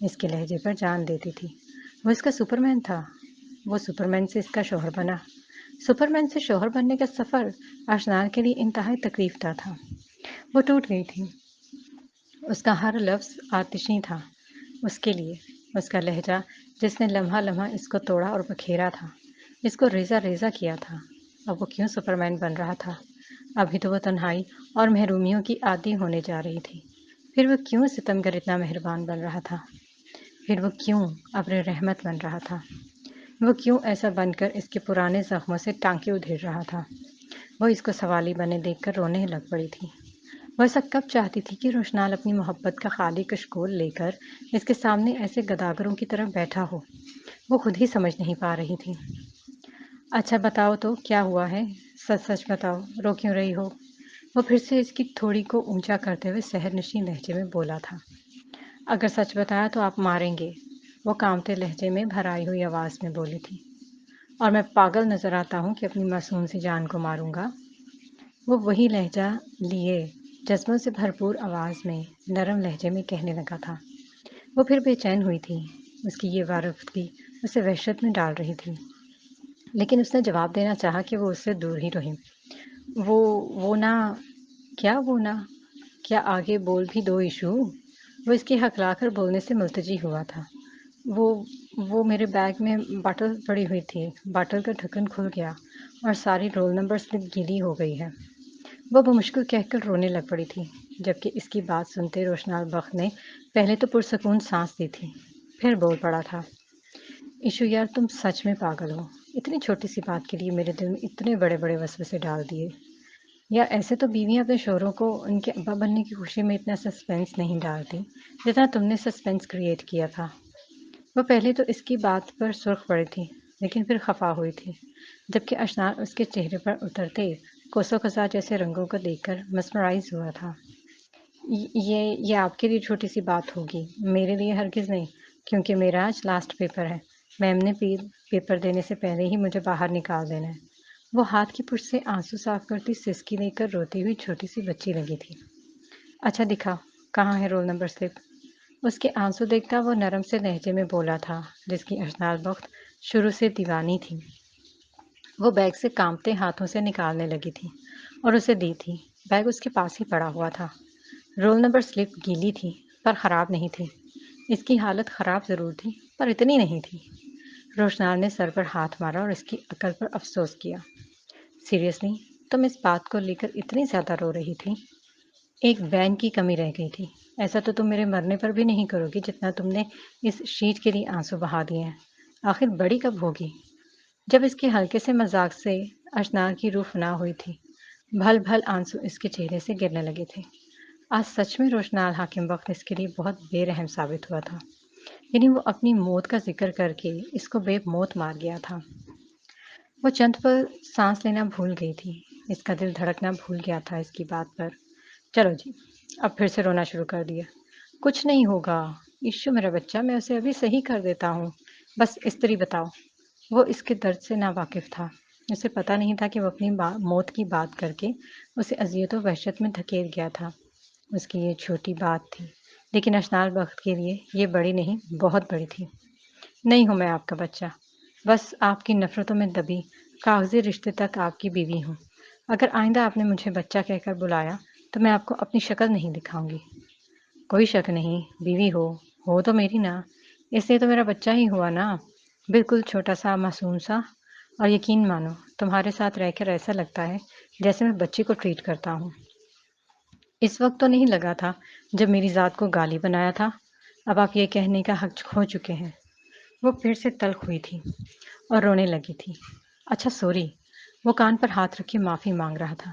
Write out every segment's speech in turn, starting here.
اس کے لہجے پر جان دیتی تھی۔ وہ اس کا سپرمین تھا۔ وہ سپرمین سے اس کا شوہر بنا۔ سپرمین سے شوہر بننے کا سفر اشنار کے لیے انتہائی تکلیف دہ تھا۔ وہ ٹوٹ گئی تھی۔ اس کا ہر لفظ آتشی تھا اس کے لیے۔ اس کا لہجہ جس نے لمحہ لمحہ اس کو توڑا اور بکھیرا تھا، اس کو ریزہ ریزہ کیا تھا۔ اب وہ کیوں سپرمین بن رہا تھا؟ ابھی تو وہ تنہائی اور محرومیوں کی عادی ہونے جا رہی تھی۔ پھر وہ کیوں ستمگر اتنا مہربان بن رہا تھا؟ پھر وہ کیوں ابر رحمت بن رہا تھا؟ وہ کیوں ایسا بن کر اس کے پرانے زخموں سے ٹانکے ادھیڑ رہا تھا؟ وہ اس کو سوالی بنے دیکھ کر رونے لگ پڑی تھی۔ وہ ایسا کب چاہتی تھی کہ روشنال اپنی محبت کا خالی کشکول لے کر اس کے سامنے ایسے گداگروں کی طرح بیٹھا ہو۔ وہ خود ہی سمجھ نہیں پا رہی تھی۔ اچھا بتاؤ تو کیا ہوا ہے؟ سچ سچ بتاؤ، رو کیوں رہی ہو؟ وہ پھر سے اس کی تھوڑی کو اونچا کرتے ہوئے سحر نشین لہجے میں بولا تھا۔ اگر سچ بتایا تو آپ ماریں گے، وہ کانپتے لہجے میں بھرائی ہوئی آواز میں بولی تھی۔ اور میں پاگل نظر آتا ہوں کہ اپنی معصوم سی جان کو ماروں گا؟ وہ وہی لہجہ لیے جذبوں سے بھرپور آواز میں نرم لہجے میں کہنے لگا تھا۔ وہ پھر بے چین ہوئی تھی۔ اس کی یہ وارفتگی اسے وحشت میں ڈال رہی تھی، لیکن اس نے جواب دینا چاہا کہ وہ اس سے دور ہی رہے۔ وہ نہ کیا وہ نہ کیا آگے بول بھی دو ایشو؟ وہ اس کی ہکلا کر بولنے سے ملتجی ہوا تھا۔ وہ میرے بیگ میں باٹل پڑی ہوئی تھی، باٹل کا ڈھکن کھل گیا اور ساری رول نمبر سلپ گیلی ہو گئی ہے۔ وہ بمشکل کہہ کر رونے لگ پڑی تھی، جبکہ اس کی بات سنتے روشنال بخت نے پہلے تو پرسکون سانس دی تھی، پھر بول پڑا تھا۔ ایشو یار، تم سچ میں پاگل ہو۔ اتنی چھوٹی سی بات کے لیے میرے دل میں اتنے بڑے بڑے وسوسے ڈال دیے۔ یا ایسے تو بیویاں اپنے شوہروں کو ان کے ابا بننے کی خوشی میں اتنا سسپینس نہیں ڈالتی جتنا تم نے سسپینس کریٹ کیا تھا۔ وہ پہلے تو اس کی بات پر سرخ پڑی تھی، لیکن پھر خفا ہوئی تھی، جبکہ اشنار اس کے چہرے پر اترتے کوسوں قزح جیسے رنگوں کو دیکھ کر مسمرائز ہوا تھا۔ یہ آپ کے لیے چھوٹی سی بات ہوگی، میرے لیے ہرگز نہیں، کیونکہ میرا آج لاسٹ پیپر ہے۔ میم نے پیپر دینے سے پہلے ہی مجھے باہر نکال دینا ہے۔ وہ ہاتھ کی پشت سے آنسو صاف کرتی سسکی لے کر روتی ہوئی چھوٹی سی بچی لگی تھی۔ اچھا دکھا، کہاں ہے رول نمبر سلپ؟ اس کے آنسو دیکھتا وہ نرم سے لہجے میں بولا تھا، جس کی اشنال بخت شروع سے دیوانی تھی۔ وہ بیگ سے کانپتے ہاتھوں سے نکالنے لگی تھی اور اسے دی تھی۔ بیگ اس کے پاس ہی پڑا ہوا تھا۔ رول نمبر سلپ گیلی تھی پر خراب نہیں تھی۔ اس کی حالت خراب ضرور تھی پر اتنی نہیں تھی۔ روشنال نے سر پر ہاتھ مارا اور اس کی عقل پر افسوس کیا۔ سیریسلی، تم اس بات کو لے کر اتنی زیادہ رو رہی تھی؟ ایک وین کی کمی رہ گئی تھی۔ ایسا تو تم میرے مرنے پر بھی نہیں کرو گی جتنا تم نے اس شیٹ کے لیے آنسو بہا دیے ہیں۔ آخر بڑی کب ہوگی؟ جب اس کے ہلکے سے مذاق سے اشنار کی روح فنا ہوئی تھی، بھل بھل آنسو اس کے چہرے سے گرنے لگے تھے۔ آج سچ میں روشنال حاکم وقت اس کے لیے بہت بے رحم ثابت ہوا تھا۔ یعنی وہ اپنی موت کا ذکر کر کے اس کو بے موت مار گیا تھا۔ وہ چند پل سانس لینا بھول گئی تھی۔ اس کا دل دھڑکنا بھول گیا تھا اس کی بات پر۔ چلو جی، اب پھر سے رونا شروع کر دیا۔ کچھ نہیں ہوگا ایشو میرا بچہ، میں اسے ابھی صحیح کر دیتا ہوں، بس استری بتاؤ۔ وہ اس کے درد سے ناواقف تھا۔ اسے پتہ نہیں تھا کہ وہ اپنی موت کی بات کر کے اسے اذیت و وحشت میں دھکیل گیا تھا۔ اس کی یہ چھوٹی بات تھی، لیکن اشنال بخت کے لیے یہ بڑی نہیں، بہت بڑی تھی۔ نہیں ہوں میں آپ کا بچہ، بس آپ کی نفرتوں میں دبی کاغذی رشتے تک آپ کی بیوی ہوں۔ اگر آئندہ آپ نے مجھے بچہ کہہ کر بلایا تو میں آپ کو اپنی شکل نہیں دکھاؤں گی۔ کوئی شک نہیں، بیوی ہو تو میری نا، اس لیے تو میرا بچہ ہی ہوا نا، بالکل چھوٹا سا معصوم سا۔ اور یقین مانو، تمہارے ساتھ رہ کر ایسا لگتا ہے جیسے میں بچے کو ٹریٹ کرتا ہوں۔ اس وقت تو نہیں لگا تھا جب میری ذات کو گالی بنایا تھا، اب آپ یہ کہنے کا حق کھو چکے ہیں۔ وہ پھر سے تلخ ہوئی تھی اور رونے لگی تھی۔ اچھا سوری، وہ کان پر ہاتھ رکھے معافی مانگ رہا تھا۔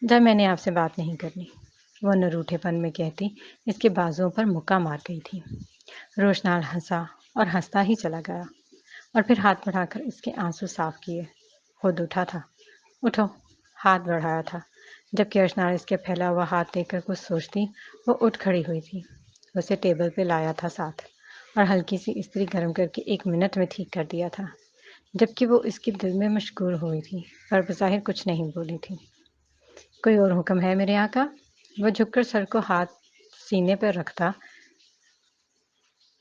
جب میں نے آپ سے بات نہیں کرنی، وہ نروٹھے پن میں کہتی اس کے بازوؤں پر مکہ مار گئی تھی۔ روشنال ہنسا اور ہنستا ہی چلا گیا اور پھر ہاتھ بڑھا کر اس کے آنسو صاف کیے۔ خود اٹھا تھا، اٹھو، ہاتھ بڑھایا تھا، جبکہ اشنار اس کے پھیلا ہوا ہاتھ دیکھ کر کچھ سوچتی وہ اٹھ کھڑی ہوئی تھی۔ اسے ٹیبل پہ لایا تھا ساتھ اور ہلکی سی استری گرم کر کے 1 منٹ میں ٹھیک کر دیا تھا، جبکہ وہ اس کے دل میں مشغول ہوئی تھی پر بظاہر کچھ نہیں بولی تھی۔ کوئی اور حکم ہے میرے آقا؟ وہ جھک کر سر کو ہاتھ سینے پر رکھتا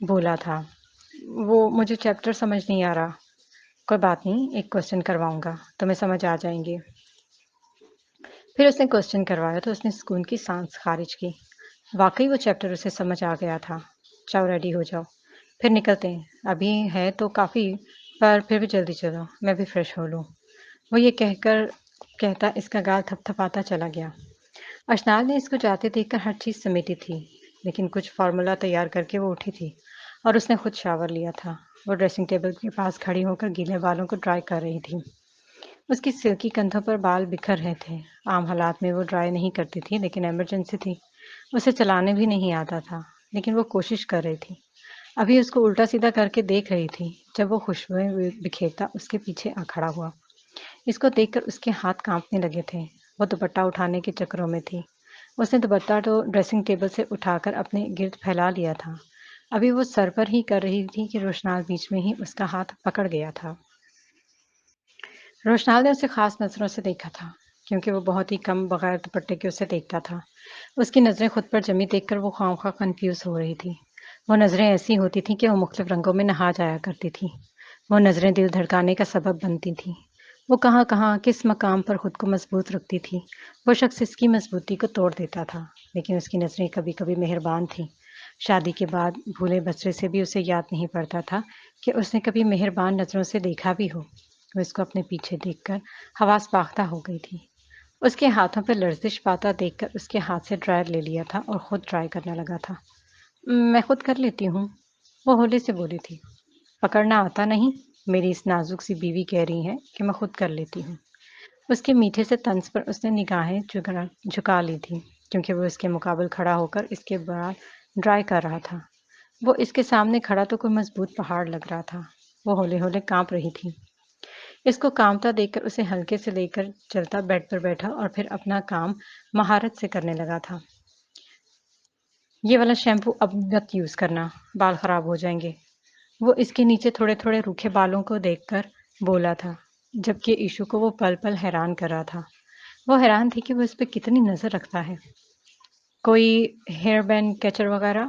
بولا تھا۔ وہ مجھے چیپٹر سمجھ نہیں آ رہا۔ کوئی بات نہیں، ایک کوسچن کرواؤں گا، تمہیں سمجھ آ جائیں گے۔ پھر اس نے کوسچن کروایا تو اس نے سکون کی سانس خارج کی۔ واقعی وہ چیپٹر اسے سمجھ آ گیا تھا۔ جاؤ ریڈی ہو جاؤ، پھر نکلتے ہیں۔ ابھی ہے تو کافی، پر پھر بھی جلدی چلو، میں بھی فریش ہو لوں۔ وہ یہ کہتا اس کا گال تھپ تھپاتا چلا گیا۔ اشنال نے اس کو جاتے دیکھ کر ہر چیز سمیٹی تھی، لیکن کچھ فارمولا تیار کر کے وہ اٹھی تھی اور اس نے خود شاور لیا تھا۔ وہ ڈریسنگ ٹیبل کے پاس کھڑی ہو کر گیلے بالوں کو ڈرائی کر رہی تھی۔ اس کی سلکی کندھوں پر بال بکھر رہے تھے۔ عام حالات میں وہ ڈرائی نہیں کرتی تھی، لیکن ایمرجنسی تھی۔ اسے چلانے بھی نہیں آتا تھا، لیکن وہ کوشش کر رہی تھی۔ ابھی اس کو الٹا سیدھا کر کے دیکھ رہی تھی جب وہ خوشبوئیں بکھیرتا اس کے پیچھے آ کھڑا ہوا۔ اس کو دیکھ کر اس کے ہاتھ کانپنے لگے تھے۔ وہ دوپٹہ اٹھانے کے چکروں میں تھی۔ اس نے دوپٹہ تو ڈریسنگ ٹیبل سے اٹھا کر اپنے گرد پھیلا لیا تھا۔ ابھی وہ سر پر ہی کر رہی تھی کہ روشنال بیچ میں ہی اس کا ہاتھ پکڑ گیا تھا۔ روشنال نے اسے خاص نظروں سے دیکھا تھا، کیونکہ وہ بہت ہی کم بغیر دوپٹے کے اسے دیکھتا تھا۔ اس کی نظریں خود پر جمی دیکھ کر وہ خواہ کنفیوز ہو رہی تھی۔ وہ نظریں ایسی ہوتی تھیں کہ وہ مختلف رنگوں میں نہا جایا کرتی تھی۔ وہ نظریں دل دھڑکانے کا سبب بنتی تھیں۔ وہ کہاں کہاں کس مقام پر خود کو مضبوط رکھتی تھی۔ وہ شخص اس کی مضبوطی کو توڑ دیتا تھا، لیکن اس کی نظریں کبھی کبھی مہربان تھیں۔ شادی کے بعد بھولے بچے سے بھی اسے یاد نہیں پڑتا تھا کہ اس نے کبھی مہربان نظروں سے دیکھا بھی ہو۔ وہ اس کو اپنے پیچھے دیکھ کر حواس باختہ ہو گئی تھی۔ اس کے ہاتھوں پہ لرزش پاتا دیکھ کر اس کے ہاتھ سے ڈرائر لے لیا تھا اور خود ڈرائی کرنے لگا تھا۔ میں خود کر لیتی ہوں، وہ ہولے سے بولی تھی۔ پکڑنا آتا نہیں؟ میری اس نازک سی بیوی کہہ رہی ہے کہ میں خود کر لیتی ہوں۔ اس کے میٹھے سے طنز پر اس نے نگاہیں جھکا لی تھی، کیونکہ وہ اس کے مقابل کھڑا ہو کر اس کے بال ڈرائی کر رہا تھا۔ وہ اس کے سامنے کھڑا تو کوئی مضبوط پہاڑ لگ رہا تھا۔ وہ ہولے ہولے کانپ رہی تھی۔ اس کو کامتا دیکھ کر اسے ہلکے سے لے کر چلتا بیڈ پر بیٹھا اور پھر اپنا کام مہارت سے کرنے لگا تھا۔ یہ والا شیمپو اب مت یوز کرنا، بال خراب ہو جائیں گے۔ وہ اس کے نیچے تھوڑے تھوڑے روکھے بالوں کو دیکھ کر بولا تھا، جبکہ ایشو کو وہ پل پل حیران کر رہا تھا۔ وہ حیران تھی کہ وہ اس پہ کتنی نظر رکھتا ہے۔ کوئی ہیئر بینڈ کیچر وغیرہ؟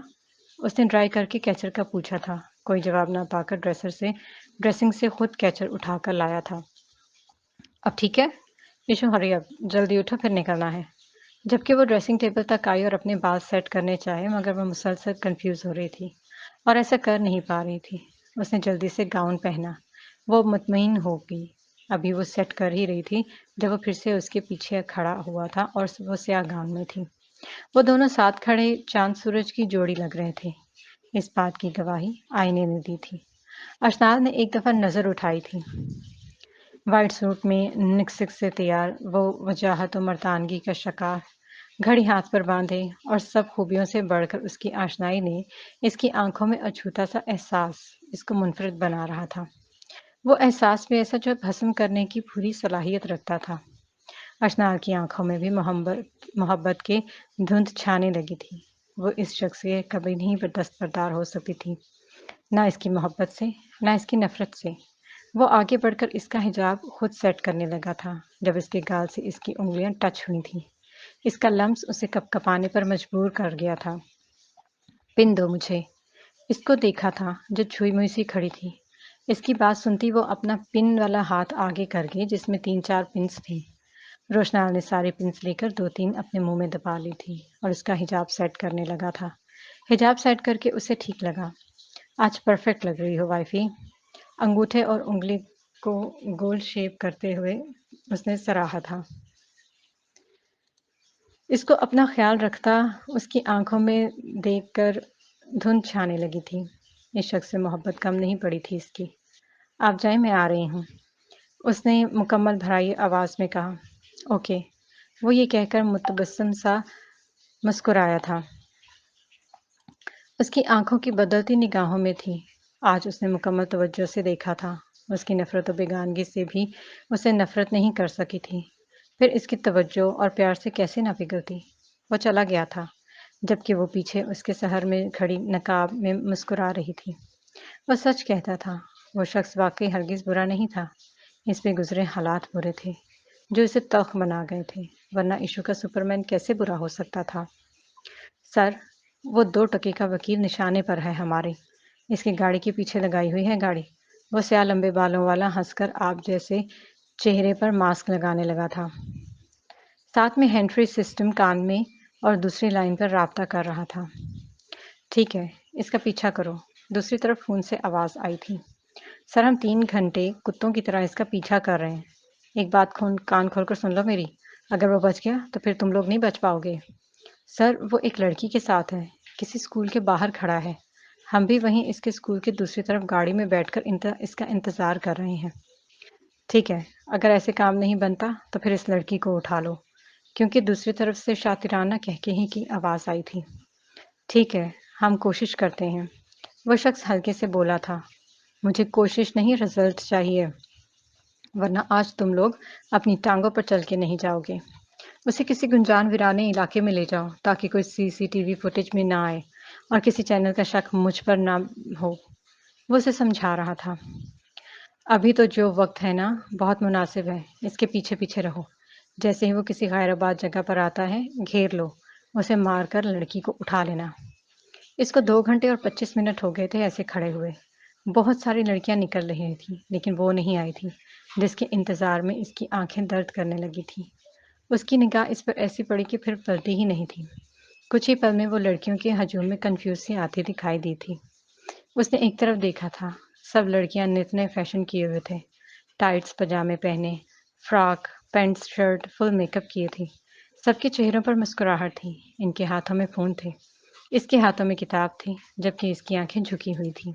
اس نے ڈرائی کر کے کیچر کا پوچھا تھا۔ کوئی جواب نہ پا کر ڈریسنگ سے خود کیچر اٹھا کر لایا تھا۔ اب ٹھیک ہے؟ ایشو ہری اب، جلدی اٹھو، پھر نکلنا ہے۔ جبکہ وہ ڈریسنگ ٹیبل تک آئی اور اپنے بال سیٹ کرنے چاہے، مگر وہ مسلسل کنفیوز ہو رہی تھی اور ایسا کر نہیں پا رہی تھی۔ اس نے جلدی سے گاؤن پہنا۔ وہ مطمئن ہو گئی۔ ابھی وہ سیٹ کر ہی رہی تھی جب وہ پھر سے اس کے پیچھے کھڑا ہوا تھا اور وہ سیاہ گاؤن میں تھی۔ وہ دونوں ساتھ کھڑے چاند سورج کی جوڑی لگ رہے تھے۔ اس بات کی گواہی آئینے نے دی تھی۔ اشنال نے ایک دفعہ نظر اٹھائی تھی۔ وائٹ سوٹ میں نکسک سے تیار، وہ وجاہت و مردانگی کا شکار، گھڑی ہاتھ پر باندھے، اور سب خوبیوں سے بڑھ کر اس کی آشنائی نے اس کی آنکھوں میں اچھوتا سا احساس اس کو منفرد بنا رہا تھا۔ وہ احساس بھی ایسا جو بھسم کرنے کی پوری صلاحیت رکھتا تھا۔ اشنال کی آنکھوں میں بھی محبت کے دھند چھانے لگی تھی۔ وہ اس شخص سے کبھی نہیں دستبردار ہو سکتی تھی، نہ اس کی محبت سے، نہ اس کی نفرت سے۔ وہ آگے بڑھ کر اس کا حجاب خود سیٹ کرنے لگا تھا جب اس کے گال سے اس کی انگلیاں ٹچ ہوئی تھیں۔ اس کا لمس اسے کپ کپانے پر مجبور کر گیا تھا۔ پن دو مجھے۔ اس کو دیکھا تھا جو چھوئی موئی سی کھڑی تھی۔ اس کی بات سنتی وہ اپنا پن والا ہاتھ آگے کر گئی جس میں 3-4 پنس تھے۔ روشنال نے سارے پنس لے کر 2-3 اپنے منہ میں دبا لی تھی اور اس کا حجاب سیٹ کرنے لگا تھا۔ حجاب سیٹ کر کے اسے ٹھیک لگا۔ آج پرفیکٹ لگ رہی ہو وائفی۔ انگوٹھے اور انگلی کو گول شیپ کرتے ہوئے اس نے سراہا تھا۔ اس کو اپنا خیال رکھتا اس کی آنکھوں میں دیکھ کر دھند چھانے لگی تھی۔ اس شخص سے محبت کم نہیں پڑی تھی اس کی۔ آپ جائیں، میں آ رہی ہوں، اس نے مکمل بھرائی آواز میں کہا۔ اوکے، وہ یہ کہہ کر متبسم سا مسکرایا تھا۔ اس کی آنکھوں کی بدلتی نگاہوں میں تھی۔ آج اس نے مکمل توجہ سے دیکھا تھا۔ اس کی نفرت و بیگانگی سے بھی اسے نفرت نہیں کر سکی تھی، پھر اس کی توجہ اور پیار سے کیسے نہ پگھلتی۔ وہ چلا گیا تھا، جبکہ وہ پیچھے اس کے سحر میں کھڑی نقاب میں مسکرا رہی تھی۔ وہ سچ کہتا تھا، وہ شخص واقعی ہرگز برا نہیں تھا۔ اس پہ گزرے حالات برے تھے جو اسے تلخ بنا گئے تھے، ورنہ ایشو کا سپرمین کیسے برا ہو سکتا تھا؟ سر، وہ 2 ٹکے کا وکیل نشانے پر ہے ہمارے۔ اس کی گاڑی کے پیچھے لگائی ہوئی ہے گاڑی۔ وہ سیاہ لمبے بالوں والا ہنس کر آپ جیسے چہرے پر ماسک لگانے لگا تھا۔ ساتھ میں ہینڈ فری سسٹم کان میں اور دوسری لائن پر رابطہ کر رہا تھا۔ ٹھیک ہے، اس کا پیچھا کرو۔ دوسری طرف فون سے آواز آئی تھی۔ سر، ہم 3 گھنٹے کتوں کی طرح اس کا پیچھا کر رہے ہیں۔ ایک بات کان کھول کر سن لو میری، اگر وہ بچ گیا تو پھر تم لوگ نہیں بچ پاؤ گے۔ سر، وہ ایک لڑکی کے ساتھ ہے، کسی اسکول کے باہر کھڑا ہے۔ ہم بھی وہیں اس کے اسکول کی دوسری طرف گاڑی میں بیٹھ کر اس کا انتظار کر رہے ہیں۔ ٹھیک ہے، اگر ایسے کام نہیں بنتا تو پھر اس لڑکی کو اٹھا لو، کیونکہ دوسری طرف سے شاطرانہ کہکہے کی آواز آئی تھی۔ ٹھیک ہے، ہم کوشش کرتے ہیں، وہ شخص ہلکے سے بولا تھا۔ مجھے کوشش نہیں، رزلٹ چاہیے، ورنہ آج تم لوگ اپنی ٹانگوں پر چل کے نہیں جاؤ گے۔ اسے کسی گنجان ویرانے علاقے میں لے جاؤ تاکہ کوئی CCTV فوٹیج میں نہ آئے اور کسی چینل کا شک مجھ پر نہ ہو۔ وہ اسے سمجھا رہا تھا۔ ابھی تو جو وقت ہے نا، بہت مناسب ہے، اس کے پیچھے پیچھے رہو۔ جیسے ہی وہ کسی غیر آباد جگہ پر آتا ہے، گھیر لو، اسے مار کر لڑکی کو اٹھا لینا۔ اس کو 2 گھنٹے اور 25 منٹ ہو گئے تھے ایسے کھڑے ہوئے۔ بہت ساری لڑکیاں نکل رہی تھیں لیکن وہ نہیں آئی تھی، جس کے انتظار میں اس کی آنکھیں درد کرنے لگی تھی۔ اس کی نگاہ اس پر ایسی پڑی کہ پھر پلٹی ہی نہیں تھی۔ کچھ ہی پل میں وہ لڑکیوں کے ہجوم میں کنفیوز سی آتی دکھائی دی تھی۔ اس نے ایک طرف دیکھا تھا، سب لڑکیاں نت نئے فیشن کیے ہوئے تھے، ٹائٹس پجامے پہنے، فراک پینٹ شرٹ، فل میک اپ کیے تھے۔ سب کے چہروں پر مسکراہٹ تھی، ان کے ہاتھوں میں فون تھے، اس کے ہاتھوں میں کتاب تھی، جبکہ اس کی آنکھیں جھکی ہوئی تھیں۔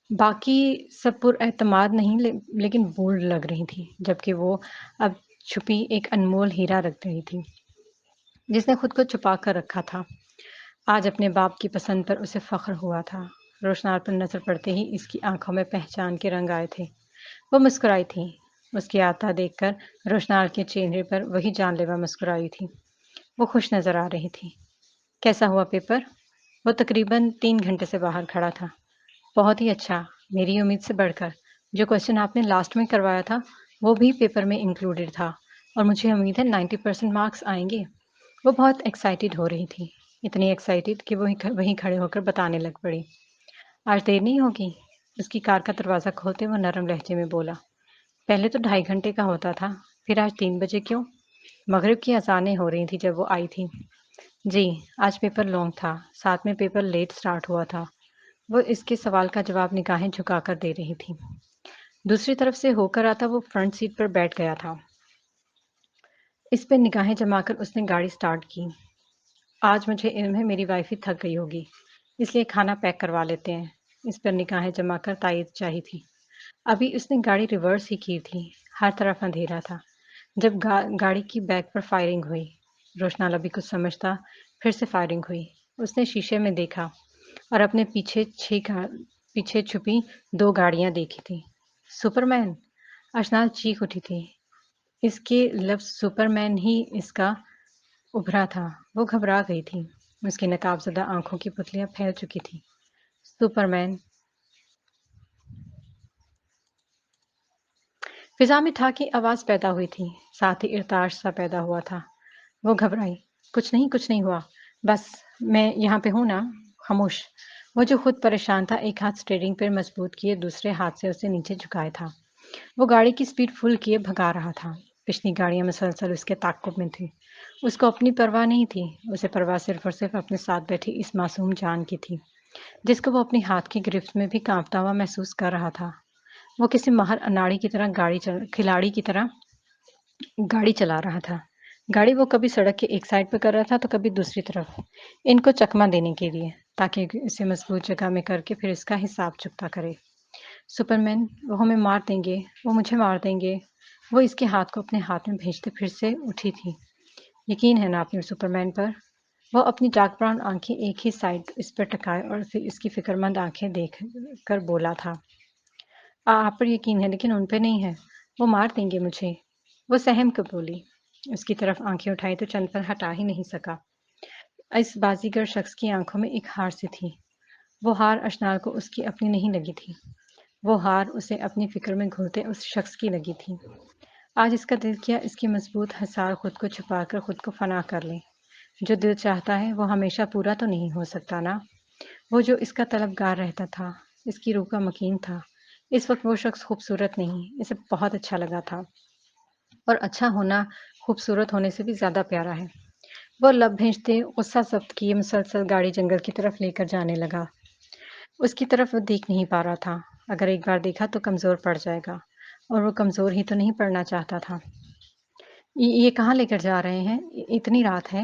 باقی سب پر اعتماد نہیں لیکن بولڈ لگ رہی تھی، جبکہ وہ اب چھپی ایک انمول ہیرا رکھ رہی تھی جس نے خود کو چھپا کر رکھا تھا۔ آج اپنے باپ کی پسند پر اسے فخر ہوا تھا۔ روشنار پر نظر پڑتے ہی اس کی آنکھوں میں پہچان کے رنگ آئے تھے۔ وہ مسکرائی تھی۔ اس کی آتا دیکھ کر روشنار کے چہرے پر وہی جان لیوا مسکرائی تھی۔ وہ خوش نظر آ رہی تھی۔ کیسا ہوا پیپر؟ وہ تقریباً 3 گھنٹے سے باہر کھڑا تھا۔ بہت ہی اچھا، میری امید سے بڑھ کر۔ جو کوشچن آپ نے لاسٹ میں کروایا تھا وہ بھی پیپر میں انکلوڈڈ تھا اور مجھے امید ہے 90% مارکس آئیں گے۔ وہ بہت ایکسائٹیڈ ہو رہی تھی، اتنی ایکسائٹیڈ کہ وہ وہیں کھڑے ہو کر بتانے لگ پڑی۔ آج دیر نہیں ہوگی؟ اس کی کار کا دروازہ کھولتے وہ نرم لہجے میں بولا۔ پہلے تو 2.5 گھنٹے کا ہوتا تھا، پھر آج 3 بجے کیوں؟ مغرب کی اذانیں ہو رہی تھی جب وہ آئی تھی۔ جی، آج پیپر لانگ تھا، ساتھ میں پیپر لیٹ سٹارٹ ہوا تھا۔ وہ اس کے سوال کا جواب نگاہیں جھکا کر دے رہی تھی۔ دوسری طرف سے ہو کر آتا وہ فرنٹ سیٹ پر بیٹھ گیا تھا۔ اس پہ نگاہیں جما کر اس نے گاڑی سٹارٹ کی۔ آج مجھے علم ہے میری وائف ہی تھک گئی ہوگی، اس لیے کھانا پیک کروا لیتے ہیں۔ اس پر نگاہیں جما کر تائید چاہی تھی۔ ابھی اس نے گاڑی ریورس ہی کی تھی، ہر طرف اندھیرا تھا جب گاڑی کی بیک پر فائرنگ ہوئی۔ روشنال ابھی کچھ سمجھتا پھر سے فائرنگ ہوئی۔ اس نے شیشے میں دیکھا اور اپنے پیچھے چھپی 2 گاڑیاں دیکھی تھی۔ سپرمین! اشنال چیخ اٹھی تھی۔ اس کے لفظ سپرمین ہی اس کا ابھرا تھا۔ وہ گھبرا گئی تھی، اس کی نقاب زدہ آنکھوں کی پتلیاں پھیل چکی تھی۔ سپرمین! فضا میں ٹھا کی آواز پیدا ہوئی تھی، ساتھ ہی ارتعاش سا پیدا ہوا تھا۔ وہ گھبرائی۔ کچھ نہیں ہوا، بس میں یہاں پہ ہوں نا۔ خاموش! وہ جو خود پریشان تھا، ایک ہاتھ اسٹیئرنگ پر مضبوط کیے دوسرے ہاتھ سے اسے نیچے جھکائے تھا۔ وہ گاڑی کی سپیڈ فل کیے بھگا رہا تھا۔ پچھلی گاڑیاں مسلسل اس کے تعاقب میں تھیں۔ اس کو اپنی پرواہ نہیں تھی، اسے پرواہ صرف اور صرف اپنے ساتھ بیٹھی اس معصوم جان کی تھی، جس کو وہ اپنی ہاتھ کی گرفت میں بھی کانپتا ہوا محسوس کر رہا تھا۔ وہ کسی ماہر اناڑی کی طرح کھلاڑی کی طرح گاڑی چلا رہا تھا۔ گاڑی وہ کبھی سڑک کے ایک سائڈ پہ کر رہا تھا تو کبھی دوسری طرف، ان کو چکما دینے کے لیے، تاکہ اسے مضبوط جگہ میں کر کے پھر اس کا حساب چکتا کرے۔ سپرمین! وہ ہمیں مار دیں گے، وہ مجھے مار دیں گے۔ وہ اس کے ہاتھ کو اپنے ہاتھ میں بھیجتے پھر سے اٹھی تھی۔ یقین ہے نا آپ نے سپرمین پر؟ وہ اپنی ڈارک براؤن آنکھیں ایک ہی سائڈ اس پر ٹکائے اور پھر اس کی فکر مند آنکھیں دیکھ کر بولا تھا۔ آپ پر یقین ہے لیکن ان پہ نہیں ہے، وہ مار دیں گے مجھے۔ وہ سہم کر بولی۔ اس کی طرف آنکھیں اٹھائی تو چند پر ہٹا ہی نہیں سکا۔ اس بازیگر شخص کی آنکھوں میں ایک ہار سی تھی۔ وہ ہار اشنال کو اس کی اپنی نہیں لگی تھی، وہ ہار اسے اپنی فکر میں گھلتے اس شخص کی لگی تھی۔ آج اس کا دل کیا اس کی مضبوط حصار خود کو چھپا کر خود کو فنا کر لے۔ جو دل چاہتا ہے وہ ہمیشہ پورا تو نہیں ہو سکتا نا۔ وہ جو اس کا طلبگار رہتا تھا، اس کی روح کا مکین تھا، اس وقت وہ شخص خوبصورت نہیں، اسے بہت اچھا لگا تھا، اور اچھا ہونا خوبصورت ہونے سے بھی زیادہ پیارا ہے۔ وہ لب بھینچتے غصہ ضبط کیے مسلسل گاڑی جنگل کی طرف لے کر جانے لگا۔ اس کی طرف وہ دیکھ نہیں پا رہا تھا، اگر ایک بار دیکھا تو کمزور پڑ جائے گا، اور وہ کمزور ہی تو نہیں پڑنا چاہتا تھا۔ یہ کہاں لے کر جا رہے ہیں؟ اتنی رات ہے۔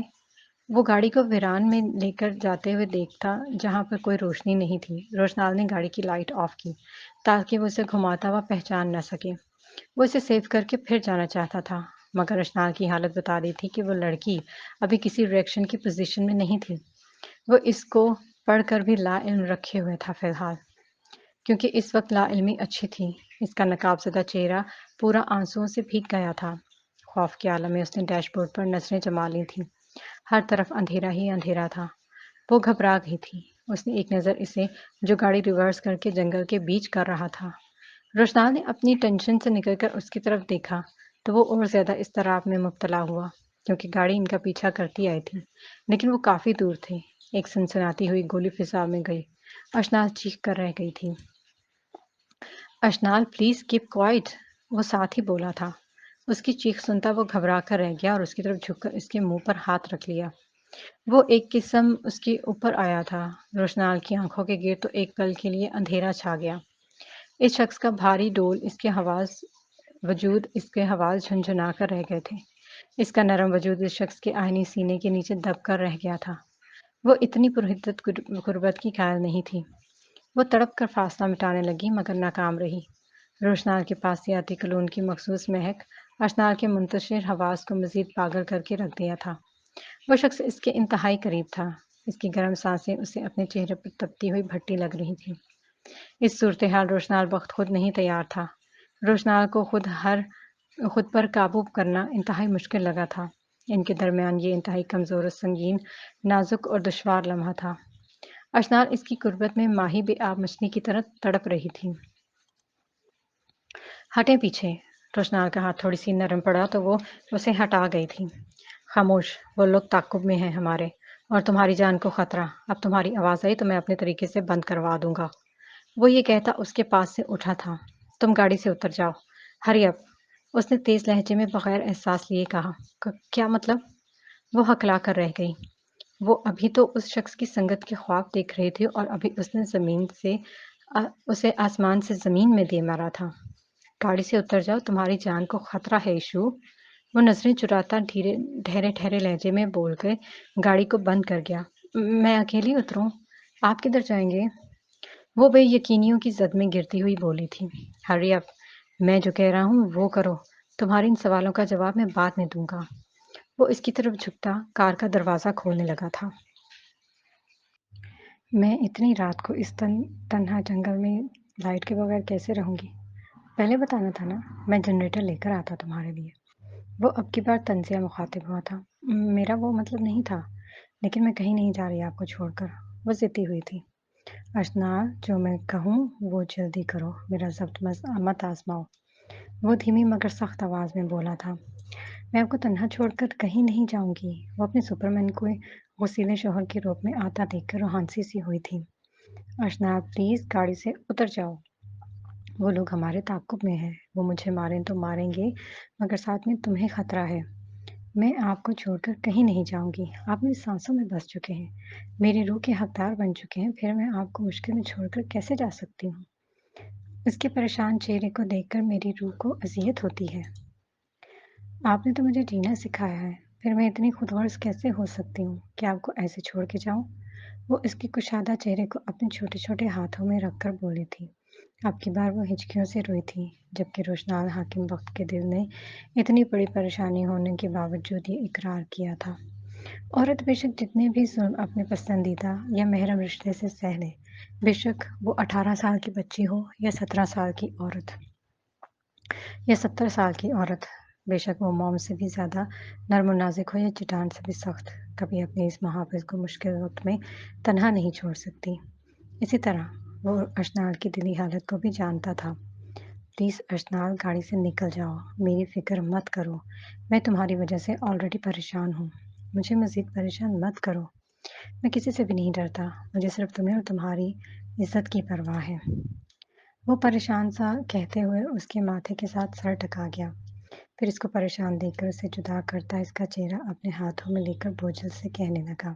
وہ گاڑی کو ویران میں لے کر جاتے ہوئے دیکھتا جہاں پر کوئی روشنی نہیں تھی۔ روشنال نے گاڑی کی لائٹ آف کی تاکہ وہ اسے گھماتا ہوا پہچان نہ سکے۔ وہ اسے سیو کر کے پھر جانا چاہتا تھا، مگر روشنال کی حالت بتا رہی تھی کہ وہ لڑکی ابھی کسی ریئیکشن کی پوزیشن میں نہیں تھی۔ وہ اس کو پڑھ کر بھی لا علم رکھے ہوئے تھا فی الحال، کیونکہ اس وقت لا علمی اچھی تھی۔ اس کا نقاب زدہ چہرہ پورا آنسوؤں سے بھیگ گیا تھا۔ خوف کے عالم میں اس نے ڈیش بورڈ پر نظریں جما لی تھیں۔ ہر طرف اندھیرا ہی اندھیرا تھا۔ وہ گھبرا گئی تھی۔ اس نے ایک نظر اسے جو گاڑی ریورس کر کے جنگل کے بیچ کر رہا تھا۔ روشنال نے اپنی ٹینشن سے نکل کر اس کی طرف دیکھا تو وہ اور زیادہ اضطراب میں مبتلا ہوا، کیونکہ گاڑی ان کا پیچھا کرتی آئی تھی، لیکن وہ کافی دور تھے۔ ایک سنسناتی ہوئی گولی فضا میں گئی۔ اشنال چیخ کر رہ گئی تھی۔ اشنال پلیز کیپ کوائٹ، وہ ساتھ ہی بولا تھا۔ اس کی چیخ سنتا وہ گھبرا کر رہ گیا اور اس کی طرف جھک کر اس کے منہ پر ہاتھ رکھ لیا۔ وہ ایک قسم اس کے اوپر آیا تھا۔ روشنال کی آنکھوں کے گرد تو ایک پل کے لیے اندھیرا چھا گیا۔ اس شخص کا بھاری ڈول اس کے حواس جھنجھنا کر رہ گئے تھے۔ اس کا نرم وجود اس شخص کے آہنی سینے کے نیچے دب کر رہ گیا تھا۔ وہ اتنی پرحدت غربت کی قائل نہیں تھی۔ وہ تڑپ کر فاصلہ مٹانے لگی مگر ناکام رہی۔ روشنال کے پاس سے آتی کلون کی مخصوص مہک اشنال کے منتشر حواس کو مزید پاگل کر کے رکھ دیا تھا۔ وہ شخص اس کے انتہائی قریب تھا۔ اس کی گرم سانسیں اسے اپنے چہرے پر تپتی ہوئی بھٹی لگ رہی تھی۔ اس صورتحال روشنال بخت خود نہیں تیار تھا۔ روشنال کو خود پر قابو کرنا انتہائی مشکل لگا تھا۔ ان کے درمیان یہ انتہائی کمزور و سنگین، نازک اور دشوار لمحہ تھا۔ اشنال اس کی قربت میں ماہی بے آب مچھلی کی طرح تڑپ رہی تھی۔ ہٹیں پیچھے۔ روشنال کا ہاتھ تھوڑی سی نرم پڑا تو وہ اسے ہٹا گئی تھی۔ خاموش، وہ لوگ تعاقب میں ہیں ہمارے، اور تمہاری جان کو خطرہ۔ اب تمہاری آواز آئی تو میں اپنے طریقے سے بند کروا دوں گا۔ وہ یہ کہتا اس کے پاس سے اٹھا تھا۔ تم گاڑی سے اتر جاؤ، ہری اپ، اس نے تیز لہجے میں بغیر احساس لیے کہا۔ کیا مطلب؟ وہ ہکلا کر رہ گئی۔ وہ ابھی تو اس شخص کی سنگت کے خواب دیکھ رہی تھی اور ابھی اس نے اسے آسمان سے زمین میں دے مارا تھا۔ گاڑی سے اتر جاؤ، تمہاری جان کو خطرہ ہے ایشو۔ وہ نظریں چراتا ٹھہرے ٹھہرے لہجے میں بول کے گاڑی کو بند کر گیا۔ میں اکیلی اتروں؟ آپ کدھر جائیں گے؟ وہ بے یقینیوں کی زد میں گرتی ہوئی بولی تھی۔ ہری اپ، میں جو کہہ رہا ہوں وہ کرو، تمہارے ان سوالوں کا جواب میں بعد میں دوں گا۔ وہ اس کی طرف جھکتا کار کا دروازہ کھولنے لگا تھا۔ میں اتنی رات کو اس تنہا جنگل میں لائٹ کے بغیر کیسے رہوں گی؟ پہلے بتانا تھا نا، میں جنریٹر لے کر آتا تمہارے لیے۔ وہ اب کی بار طنزیہ مخاطب ہوا تھا۔ میرا وہ مطلب نہیں تھا، لیکن میں کہیں نہیں جا رہی آپ کو چھوڑ کر، وہ ضدی ہوئی تھی۔ اشنال، جو میں کہوں وہ جلدی کرو، میرا ضبط مت آزماؤ، وہ دھیمی مگر سخت آواز میں بولا تھا۔ میں آپ کو تنہا چھوڑ کر کہیں نہیں جاؤں گی۔ وہ اپنے سپرمین کو غسیلے شوہر کے روپ میں آتا دیکھ کر روحانسی سی ہوئی تھی۔ اشنال پلیز گاڑی سے اتر جاؤ، وہ لوگ ہمارے تعاقب میں ہیں، وہ مجھے ماریں تو ماریں گے مگر ساتھ میں تمہیں خطرہ ہے۔ میں آپ کو چھوڑ کر کہیں نہیں جاؤں گی، آپ میری سانسوں میں بس چکے ہیں، میری روح کے حقدار بن چکے ہیں، پھر میں آپ کو مشکل میں چھوڑ کر کیسے جا سکتی ہوں؟ اس کے پریشان چہرے کو دیکھ کر میری روح کو اذیت ہوتی ہے۔ آپ نے تو مجھے جینا سکھایا ہے، پھر میں اتنی خود غرض کیسے ہو سکتی ہوں کہ آپ کو ایسے چھوڑ کے جاؤں؟ وہ اس کے کشادہ چہرے کو اپنے چھوٹے چھوٹے ہاتھوں میں رکھ کر بولی تھی۔ اب کی بار وہ ہچکیوں سے روئی تھی، جبکہ روشنال حاکم وقت کے دل نے اتنی بڑی پریشانی ہونے کے باوجود یہ اقرار کیا تھا۔ عورت بے شک جتنے بھی ظلم اپنے پسندیدہ یا محرم رشتے سے سہ لے، بے شک وہ 18 سال کی بچی ہو یا 17 سال کی عورت یا 70 سال کی عورت، بے شک وہ موم سے بھی زیادہ نرم و نازک ہو یا چٹان سے بھی سخت، کبھی اپنے اس محافظ کو مشکل وقت میں تنہا نہیں چھوڑ سکتی۔ اسی طرح وہ اشنال کی دلی حالت کو بھی جانتا تھا۔ پلیز اشنال، گاڑی سے نکل جاؤ، میری فکر مت کرو، میں تمہاری وجہ سے آلریڈی پریشان ہوں، مجھے مزید پریشان مت کرو۔ میں کسی سے بھی نہیں ڈرتا، مجھے صرف تمہیں اور تمہاری عزت کی پرواہ ہے۔ وہ پریشان سا کہتے ہوئے اس کے ماتھے کے ساتھ سر ٹکا گیا، پھر اس کو پریشان دیکھ کر اسے جدا کرتا اس کا چہرہ اپنے ہاتھوں میں لے کر بوجھل سے کہنے لگا،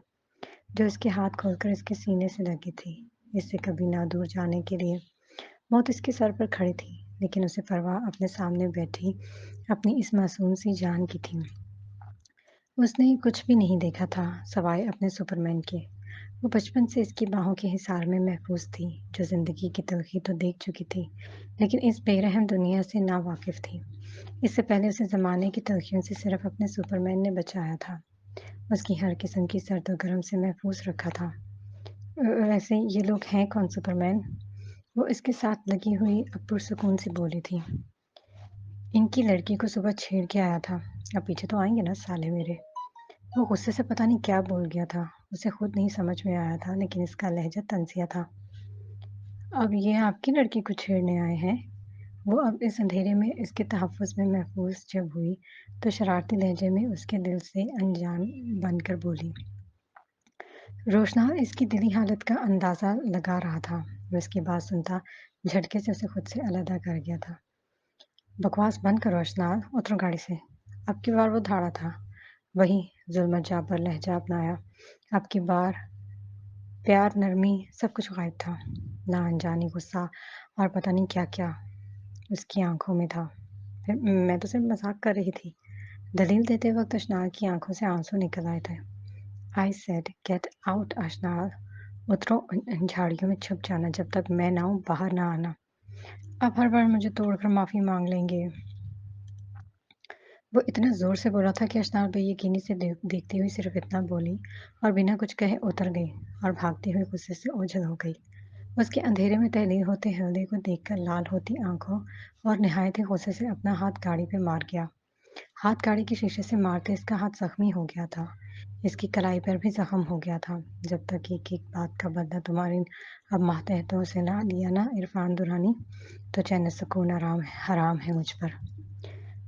جو اس کے ہاتھ کھول کر اس کے سینے سے لگی تھی، اس سے کبھی نہ دور جانے کے لیے۔ موت اس کے سر پر کھڑی تھی، لیکن اسے پرواہ اپنے سامنے بیٹھی اپنی اس معصوم سی جان کی تھی۔ اس نے کچھ بھی نہیں دیکھا تھا سوائے اپنے سپرمین کے۔ وہ بچپن سے اس کی باہوں کے حصار میں محفوظ تھی، جو زندگی کی تلخی تو دیکھ چکی تھی، لیکن اس بے رحم دنیا سے نا واقف تھی۔ اس سے پہلے اسے زمانے کی تلخیوں سے صرف اپنے سپرمین نے بچایا تھا، اس کی ہر قسم کی سرد و گرم سے محفوظ رکھا تھا۔ ویسے یہ لوگ ہیں کون سپرمین؟ وہ اس کے ساتھ لگی ہوئی اب پرسکون سے بولی تھی۔ ان کی لڑکی کو صبح چھیڑ کے آیا تھا، اب پیچھے تو آئیں گے نا سالے میرے۔ وہ غصے سے پتہ نہیں کیا بول گیا تھا، اسے خود نہیں سمجھ میں آیا تھا، لیکن اس کا لہجہ طنزیہ تھا۔ اب یہ آپ کی لڑکی کو چھیڑنے آئے ہیں؟ وہ اب اس اندھیرے میں اس کے تحفظ میں محفوظ جب ہوئی تو شرارتی لہجے میں اس کے دل سے انجان بن کر بولی۔ روشنال اس کی دلی حالت کا اندازہ لگا رہا تھا۔ وہ اس کی بات سنتا جھٹکے سے اسے خود سے علیحدہ کر گیا تھا۔ بکواس بند کرو اشنال، اترو گاڑی سے۔ اب کی بار وہ دھاڑا تھا، وہی ظلم جابر لہجہ اپنایا۔ اب کی بار پیار، نرمی، سب کچھ غائب تھا، نہ انجانی غصہ اور پتہ نہیں کیا کیا اس کی آنکھوں میں تھا۔ میں تو صرف مذاق کر رہی تھی۔ دلیل دیتے وقت اشنال کی آنکھوں سے آنسو نکل آئے تھے۔ I said get out اشنال، اترو ان جھاڑیوں میں چھپ جانا جب تک میں نہ ہوں، باہر نہ آنا۔ اب ہر بار مجھے توڑ کر معافی مانگ لیں گے۔ وہ اتنا زور سے بولا تھا کہ اشنال بے یقینی سے دیکھتی ہوئی صرف اتنا بولی اور بنا کچھ کہے اتر گئی اور بھاگتی ہوئی غصے سے اوجھل ہو گئی۔ اس کے اندھیرے میں تحلیل ہوتے ہلدے کو دیکھ کر لال ہوتی آنکھوں اور نہایت ہی غصے سے اپنا ہاتھ گاڑی پہ مار گیا۔ ہاتھ گاڑی کے شیشے سے مارتے اس کا ہاتھ زخمی ہو گیا تھا، اس کی کلائی پر بھی زخم ہو گیا تھا۔ جب تک ایک ایک بات کا بدلہ تمہاری اب ماتحتوں سے نہ لیا نا عرفان دورانی، تو چین سکون آرام حرام ہے مجھ پر۔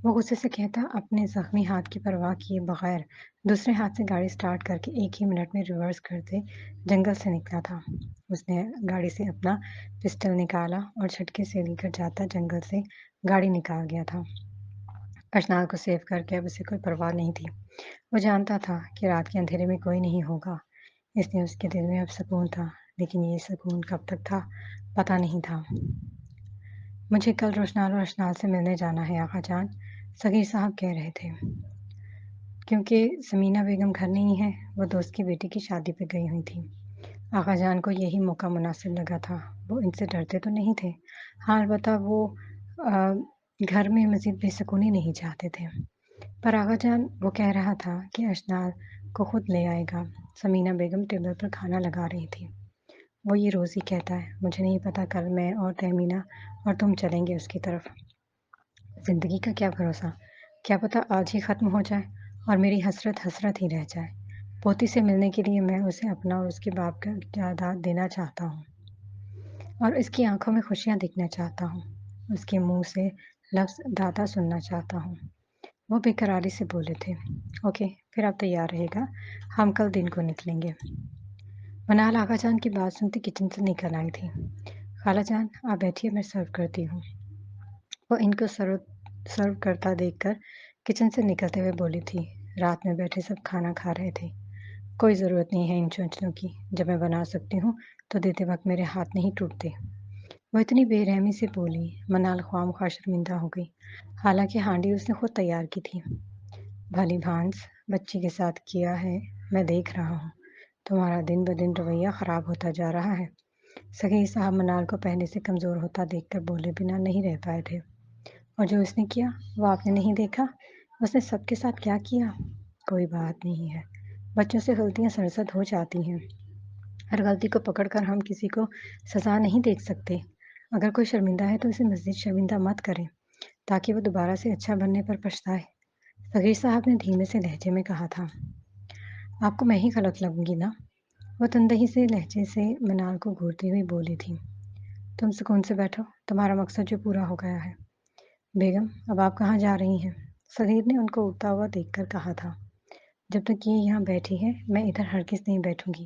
وہ غصے سے کہتا اپنے زخمی ہاتھ کی پرواہ کیے بغیر دوسرے ہاتھ سے گاڑی سٹارٹ کر کے ایک ہی منٹ میں ریورس کرتے جنگل سے نکلا تھا۔ اس نے گاڑی سے اپنا پسٹل نکالا اور جھٹکے سے لے کر جاتا جنگل سے گاڑی نکال گیا تھا۔ اشنال کو سیو کر کے اب اسے کوئی پرواہ نہیں تھی۔ وہ جانتا تھا کہ رات کے اندھیرے میں کوئی نہیں ہوگا، اس لیے اس کے دل میں اب سکون تھا، لیکن یہ سکون کب تک تھا پتہ نہیں تھا۔ مجھے کل روشنال اور اشنال سے ملنے جانا ہے آقا جان، صغیر صاحب کہہ رہے تھے۔ کیونکہ سمینہ بیگم گھر نہیں ہے، وہ دوست کی بیٹی کی شادی پہ گئی ہوئی تھی۔ آقا جان کو یہی موقع مناسب لگا تھا۔ وہ ان سے ڈرتے تو نہیں تھے، ہاں البتہ وہ گھر میں مزید بے سکونی نہیں چاہتے تھے۔ پر آقا جان وہ کہہ رہا تھا کہ اشنال کو خود لے آئے گا۔ سمینہ بیگم ٹیبل پر کھانا لگا رہی تھی۔ وہ یہ روز ہی کہتا ہے، مجھے نہیں پتا کل میں اور تہمینہ اور تم چلیں گے اس کی طرف۔ زندگی کا کیا بھروسہ، کیا پتا آج ہی ختم ہو جائے اور میری حسرت حسرت ہی رہ جائے۔ پوتی سے ملنے کے لیے میں اسے اپنا اور اس کے باپ کا جائیداد دینا چاہتا ہوں اور اس کی آنکھوں میں خوشیاں دیکھنا چاہتا ہوں، اس کے منہ سے لفظ دادا سننا چاہتا ہوں۔ وہ بے قراری سے بولے تھے۔ اوکے، پھر آپ تیار رہے گا، ہم کل دن کو نکلیں گے۔ منال آقا جان کی بات سنتی کچن سے نکل آئی تھی۔ خالہ جان آپ بیٹھیے، میں سرو کرتی ہوں۔ وہ ان کو سرو کرتا دیکھ کر کچن سے نکلتے ہوئے بولی تھی۔ رات میں بیٹھے سب کھانا کھا رہے تھے۔ کوئی ضرورت نہیں ہے ان چونچلوں کی، جب میں بنا سکتی ہوں تو دیتے وقت میرے ہاتھ نہیں ٹوٹتے۔ وہ اتنی بے رحمی سے بولی، منال خواہ مخواہ شرمندہ ہو گئی، حالانکہ ہانڈی اس نے خود تیار کی تھی۔ بھلی بھانس بچی کے ساتھ کیا ہے، میں دیکھ رہا ہوں، تمہارا دن بدن رویہ خراب ہوتا جا رہا ہے۔ صغیر صاحب منال کو پہلے سے کمزور ہوتا دیکھ کر بولے بنا نہیں رہ پائے تھے۔ اور جو اس نے کیا وہ آپ نے نہیں دیکھا، اس نے سب کے ساتھ کیا کیا؟ کوئی بات نہیں ہے، بچوں سے غلطیاں سرزد ہو جاتی ہیں، ہر غلطی کو پکڑ کر ہم کسی کو سزا نہیں دے سکتے۔ اگر کوئی شرمندہ ہے تو اسے مزید شرمندہ مت کریں تاکہ وہ دوبارہ سے اچھا بننے پر پچھتائے۔ صغیر صاحب نے دھیمے سے لہجے میں کہا تھا۔ آپ کو میں ہی غلط لگوں گی نا؟ وہ تندہی سے لہجے سے منال کو گھورتی ہوئی بولی تھی۔ تم سکون سے بیٹھو، تمہارا مقصد جو پورا ہو گیا ہے۔ بیگم اب آپ کہاں جا رہی ہیں؟ صغیر نے ان کو اٹھتا ہوا دیکھ کر کہا تھا۔ جب تک یہ یہاں بیٹھی ہے میں ادھر ہرگز نہیں بیٹھوں گی۔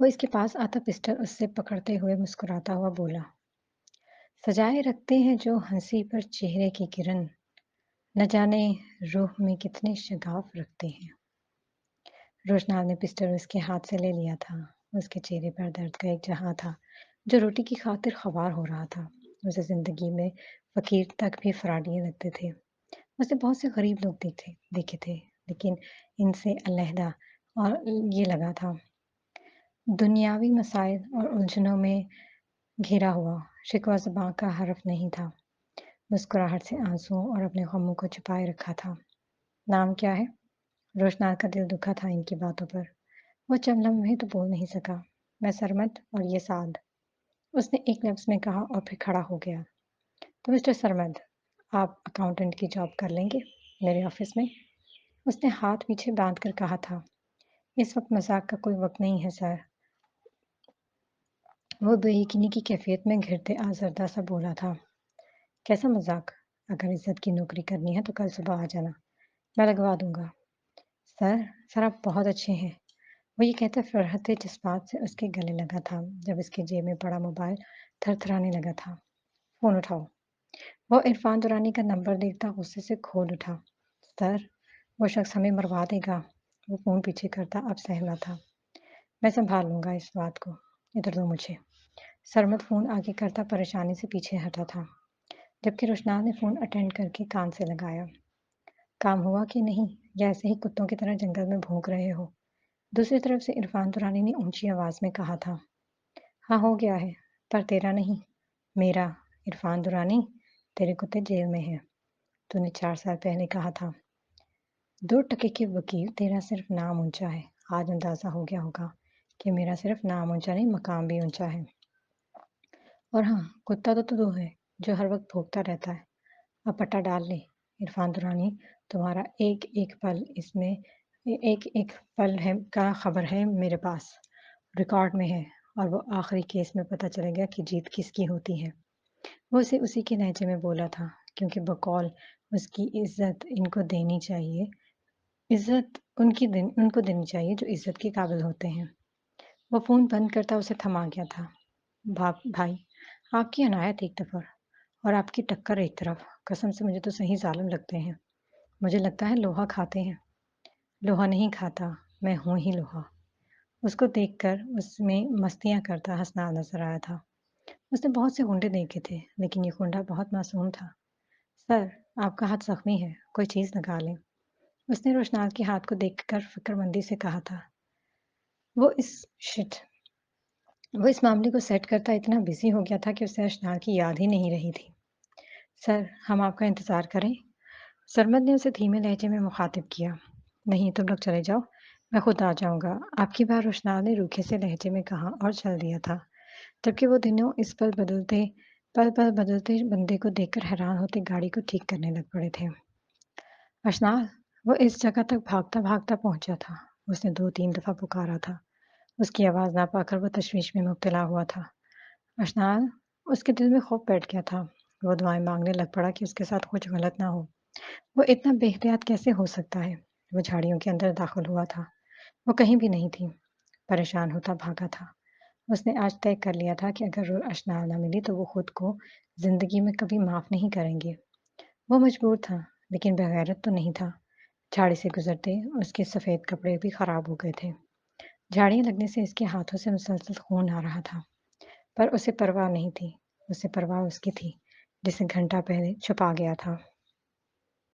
وہ اس کے پاس آتا پسٹل اس سے پکڑتے ہوئے مسکراتا ہوا بولا، سجائے رکھتے ہیں جو ہنسی پر چہرے کی کرن، نہ جانے روح میں کتنے شگاف رکھتے ہیں۔ روشنال نے پسٹل اس کے ہاتھ سے لے لیا تھا۔ اس کے چہرے پر درد کا ایک جہاں تھا جو روٹی کی خاطر خوار ہو رہا تھا۔ اسے زندگی میں فقیر تک بھی فراڈی لگتے تھے۔ اسے بہت سے غریب لوگ دیکھے تھے، لیکن ان سے علیحدہ اور یہ لگا تھا، دنیاوی مسائل اور الجھنوں میں گھرا ہوا، شکوہ زباں کا حرف نہیں تھا۔ مسکراہٹ سے آنسوؤں اور اپنے غموں کو چھپائے رکھا تھا۔ نام کیا ہے؟ روشنال کا دل دکھا تھا ان کی باتوں پر۔ وہ چند لمحے تو بول نہیں سکا۔ میں سرمد اور یہ سعد، اس نے ایک لفظ میں کہا اور پھر کھڑا ہو گیا۔ تو مسٹر سرمد، آپ اکاؤنٹنٹ کی جاب کر لیں گے میرے آفس میں؟ اس نے ہاتھ پیچھے باندھ کر کہا تھا۔ اس وقت مذاق کا کوئی وقت نہیں ہے سر۔ وہ بے یقینی کی کیفیت میں گھرتے آزردہ سا بولا تھا۔ کیسا مذاق؟ اگر عزت کی نوکری کرنی ہے تو کل صبح آ جانا، میں لگوا دوں گا۔ سر آپ بہت اچھے ہیں۔ وہ یہ کہتا فرحت جذبات سے اس کے گلے لگا تھا جب اس کے جیب میں پڑا موبائل تھر تھرانے لگا تھا۔ فون اٹھاؤ۔ وہ عرفان دورانی کا نمبر دیکھتا غصے سے کھول اٹھا۔ سر، وہ شخص ہمیں مروا دے گا۔ وہ فون پیچھے کرتا اب سہلا تھا۔ میں سنبھال لوں گا اس بات کو، ادھر دو مجھے۔ سرمد فون آگے کرتا پریشانی سے پیچھے ہٹا تھا، جبکہ روشنال نے فون اٹینڈ کر کے کان سے لگایا۔ کام ہوا کہ نہیں، یا ایسے ہی کتوں کی طرح جنگل میں بھونک رہے ہو؟ دوسری طرف سے عرفان دورانی نے اونچی آواز میں کہا تھا۔ ہاں ہو گیا ہے، پر تیرا نہیں، میرا۔ عرفان دورانی، تیرے کتے جیل میں ہیں۔ تو نے 4 سال پہلے کہا تھا۔ 2 ٹکے کے وکیل، تیرا صرف نام اونچا ہے۔ آج اندازہ ہو گیا ہوگا کہ میرا صرف نام اونچا نہیں، مقام بھی اونچا ہے۔ اور ہاں، کتا تو تو ہے جو ہر وقت بھونکتا رہتا ہے۔ اب پٹا ڈال لے عرفان دورانی، تمہارا ایک ایک پل اس میں ایک ایک پل ہے کا خبر ہے میرے پاس، ریکارڈ میں ہے، اور وہ آخری کیس میں پتہ چلے گا کہ جیت کس کی ہوتی ہے۔ وہ اسے اسی کے لہجے میں بولا تھا، کیونکہ بقول اس کی عزت ان کو دینی چاہیے، عزت ان کو دینی چاہیے جو عزت کے قابل ہوتے ہیں۔ وہ فون بند کرتا اسے تھما گیا تھا۔ بھائی، آپ کی عنایت ایک طرف اور آپ کی ٹکر ایک طرف، قسم سے مجھے تو صحیح ظالم لگتے ہیں۔ مجھے لگتا ہے لوہا کھاتے ہیں۔ لوہا نہیں کھاتا، میں ہوں ہی لوہا۔ اس کو دیکھ کر اس میں مستیاں کرتا ہنسنا نظر آیا تھا۔ اس نے بہت سے گنڈے دیکھے تھے، لیکن یہ گنڈا بہت معصوم تھا۔ سر، آپ کا ہاتھ زخمی ہے، کوئی چیز لگا لیں۔ اس نے روشنال کے ہاتھ کو دیکھ کر فکر مندی سے کہا تھا۔ وہ اس معاملے کو سیٹ کرتا اتنا بزی ہو گیا تھا کہ اسے روشنال کی یاد ہی نہیں رہی تھی۔ سر، ہم آپ کا انتظار کریں؟ سرمد نے اسے دھیمے لہجے میں مخاطب کیا۔ نہیں، تم لوگ چلے جاؤ، میں خود آ جاؤں گا۔ آپ کی بار روشنال نے روکھے سے لہجے میں کہا اور چل دیا تھا، جبکہ وہ دنوں اس پل پل بدلتے بندے کو دیکھ کر حیران ہوتے گاڑی کو ٹھیک کرنے لگ پڑے تھے۔ اشنال، وہ اس جگہ تک بھاگتا بھاگتا پہنچا تھا۔ اس نے 2-3 دفعہ پکارا تھا۔ اس کی آواز نہ پا کر وہ تشویش میں مبتلا ہوا تھا۔ اشنال، اس کے دل میں خوف بیٹھ گیا تھا۔ وہ دعائیں مانگنے لگ پڑا کہ اس کے ساتھ کچھ غلط نہ ہو۔ وہ اتنا بے احتیاط کیسے ہو سکتا ہے؟ وہ جھاڑیوں کے اندر داخل ہوا تھا۔ وہ کہیں بھی نہیں تھی۔ پریشان ہوتا بھاگا تھا۔ اس نے آج طے کر لیا تھا کہ اگر اشنال نہ ملی تو وہ خود کو زندگی میں کبھی معاف نہیں کریں گے۔ وہ مجبور تھا، لیکن بغیرت تو نہیں تھا۔ جھاڑی سے گزرتے اس کے سفید کپڑے بھی خراب ہو گئے تھے۔ جھاڑیاں لگنے سے اس کے ہاتھوں سے مسلسل خون آ رہا تھا، پر اسے پرواہ نہیں تھی۔ اسے پرواہ اس کی تھی جسے گھنٹہ پہلے چھپا گیا تھا۔